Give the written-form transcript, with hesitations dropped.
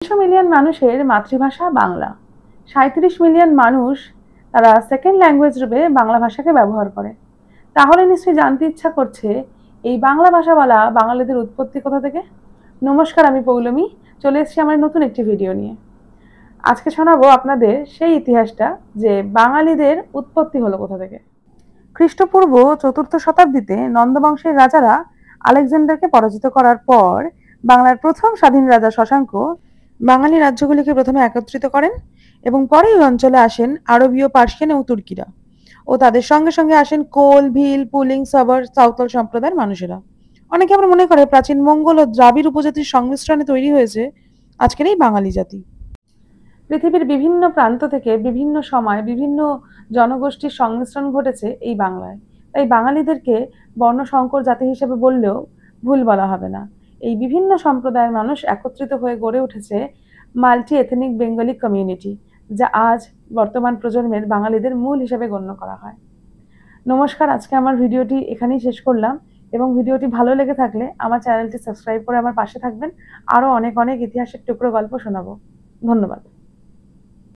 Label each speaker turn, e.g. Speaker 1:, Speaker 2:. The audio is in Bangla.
Speaker 1: মিলিয়ন মানুষের মাতৃভাষা বাংলা। ৩৭ মিলিয়ন মানুষ তারা সেকেন্ড ল্যাঙ্গুয়েজ রূপে বাংলা ভাষাকে ব্যবহার করে। তাহলে নিশ্চয়ই জানতে ইচ্ছা করছে এই বাংলা ভাষা বলা বাঙালিদের উৎপত্তি কোথা থেকে। নমস্কার, আমি পৌলমী, চলে এসেছি আমার নতুন একটি ভিডিও নিয়ে। আজকে শোনাবো আপনাদের সেই ইতিহাসটা যে বাঙালিদের উৎপত্তি হলো কোথা থেকে। খ্রিস্টপূর্ব ৪র্থ শতাব্দীতে নন্দবংশের রাজারা আলেকজান্ডারকে পরাজিত করার পর বাংলার প্রথম স্বাধীন রাজা শশাঙ্ক বাঙালি রাজ্যগুলিকে প্রথমে একত্রিত করেন এবং পরে এই অঞ্চলে আসেন আরবীয়, পার্সিয়ান ও তুর্কিরা, ও তাদের সঙ্গে সঙ্গে আসেন কোল, ভিল, পুলিং, সবর, সাঁওতাল সম্প্রদায়ের মানুষেরা। অনেকে আবার মনে করে প্রাচীন মঙ্গল ও দ্রাবিড় উপজাতির সংমিশ্রণে তৈরি হয়েছে আজকের এই বাঙালি জাতি। পৃথিবীর বিভিন্ন প্রান্ত থেকে বিভিন্ন সময় বিভিন্ন জনগোষ্ঠীর সংমিশ্রণ ঘটেছে এই বাংলায়। তাই বাঙালিদেরকে বর্ণসংকর জাতি হিসেবে বললেও ভুল বলা হবে না। এই বিভিন্ন সম্প্রদায়ের মানুষ একত্রিত হয়ে গড়ে উঠেছে মাল্টি এথনিক বেঙ্গলি কমিউনিটি, যা আজ বর্তমান প্রজন্মের বাঙালিদের মূল হিসেবে গণ্য করা হয়। নমস্কার, আজকে আমার ভিডিওটি এখানেই শেষ করলাম এবং ভিডিওটি ভালো লেগে থাকলে আমার চ্যানেলটি সাবস্ক্রাইব করে আমার পাশে থাকবেন। আরও অনেক অনেক ইতিহাসের টুকরো গল্প শোনাবো। ধন্যবাদ।